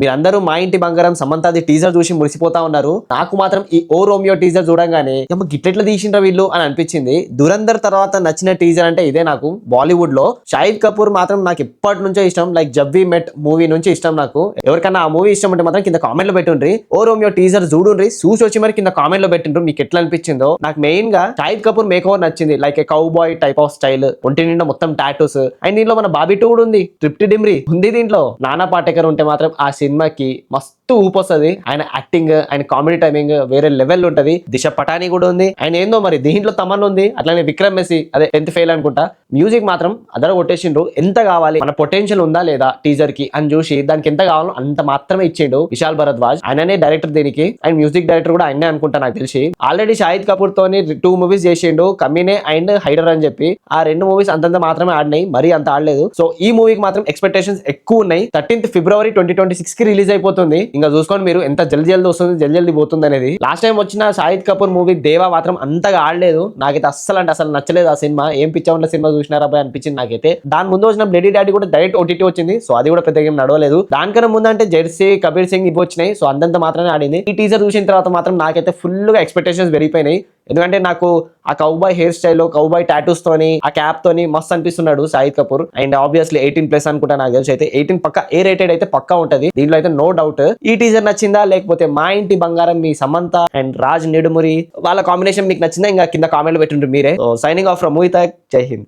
మీరందరూ మా ఇంటి బంగారం సమంతాది టీజర్ చూసి మురిసిపోతా ఉన్నారు. నాకు మాత్రం ఈ ఓ రోమియో టీజర్ చూడంగానే గిట్లెట్లా తీసిండ్రా వీళ్ళు అని అనిపించింది. దురంధర్ తర్వాత నచ్చిన టీజర్ అంటే ఇదే నాకు. బాలీవుడ్ లో షాహిద్ కపూర్ మాత్రం నాకు ఎప్పటి నుంచో ఇష్టం. లైక్ జబ్ వి మెట్ మూవీ నుంచి ఇష్టం నాకు. ఎవరికన్నా ఆ మూవీ ఇష్టం అంటే మాత్రం కింద కామెంట్ లో పెట్టుండ్రి. ఓ రోమియో టీజర్ చూడుండ్రి, చూసి వచ్చి మరి కింద కామెంట్ లో పెట్టిండ్రు మీకు ఎట్లా అనిపించిందో. నాకు మెయిన్ గా షాహిద్ కపూర్ మేక్ ఓవర్ నచ్చింది. Like a cowboy type of style, ఒంటి నిండా మొత్తం టాటూస్. అండ్ దీంట్లో మన బాబీ టూ కూడా ఉంది, ట్రిప్టీ డిమ్రీ ఉంది దీంట్లో. నానా పాటేకర్ ఉంటే మాత్రం ఆ సినిమాకి మస్తు ఊపొస్తుంది. ఆయన యాక్టింగ్, ఆయన కామెడీ టైమింగ్ వేరే లెవెల్ ఉంటది. దిశ పటాని కూడా ఉంది. ఆయన ఏందో మరి దీంట్లో తమన్ ఉంది, అట్లానే విక్రమ్ మెస్సీ అదే 10th ఫెయిల్ అనుకుంటా. మ్యూజిక్ మాత్రం అదర కొట్టేసిండ్రు. ఎంత కావాలి, మన పొటెన్షియల్ ఉందా లేదా టీజర్ కి అని చూసి దానికి ఎంత కావాలో అంత మాత్రమే ఇచ్చిండు విశాల్ భరద్వాజ్. ఆయననే డైరెక్టర్ దీనికి, అండ్ మ్యూజిక్ డైరెక్టర్ కూడా ఆయనే అనుకుంటా నాకు తెలిసి. ఆల్రెడీ షాహిద్ కపూర్ తోని 2 మూవీస్ చేసిండు, కమినే అండ్ హైడర్ అని చెప్పి. ఆ 2 మూవీస్ అంతంత మాత్రమే ఆడినాయి, మరీ అంత ఆడలేదు. సో ఈ మూవీకి మాత్రం ఎక్స్పెక్టేషన్స్ ఎక్కువ ఉన్నాయి. 13th ఫిబ్రవరి 2026 కి రిలీజ్ అయిపోతుంది. ఇంకా చూసుకోండి మీరు ఎంత జల్దీ వస్తుంది, జల్దీ పోతుంది అనేది. లాస్ట్ టైం వచ్చిన షాహిద్ కపూర్ మూవీ దేవా మాత్రం అంతగా ఆడలేదు. నాకైతే అస్సలు అంటే అసలు నచ్చలేదు ఆ సినిమా. ఏం పిచ్చా సినిమా చూసినారా బాయ్ అనిపించింది నాకైతే. దాని ముందు వచ్చిన బ్లడీ డాడీ కూడా డైరెక్ట్ ఓటీటీ వచ్చింది. సో అది కూడా పెద్దగా ఏం నడవలేదు. దానికన్నా ముందు అంటే జెర్సీ, కబీర్ సింగ్ ఇవి వచ్చినాయి. సో అంతంత మాత్రమే ఆడింది. ఈ టీజర్ చూసిన తర్వాత మాత్రం నాకైతే ఫుల్ గా ఎక్స్పెక్టేషన్స్ పెరిగిపోయినాయి. ఎందుకంటే నాకు ఆ cowboy hair style, cowboy tattoos తోని, ఆ క్యాప్ తోని మస్తు అనిపిస్తున్నాడు షాహిద్ కపూర్. అండ్ ఆబ్వియస్లీ 18+ అనుకుంటా నాకు తెలిసి. అయితే 18 పక్క ఏ రేటెడ్ అయితే పక్కా ఉంటది దీంట్లో అయితే, నో డౌట్. ఈ టీజర్ నచ్చిందా, లేకపోతే మా ఇంటి బంగారం మీ సమంత అండ్ రాజ్ నిడుమురి వాళ్ళ కాంబినేషన్ మీకు నచ్చిందా? ఇంకా కింద కామెంట్లు పెట్టుండ్రు మీరే. Signing off from movie talk. జై హింద్.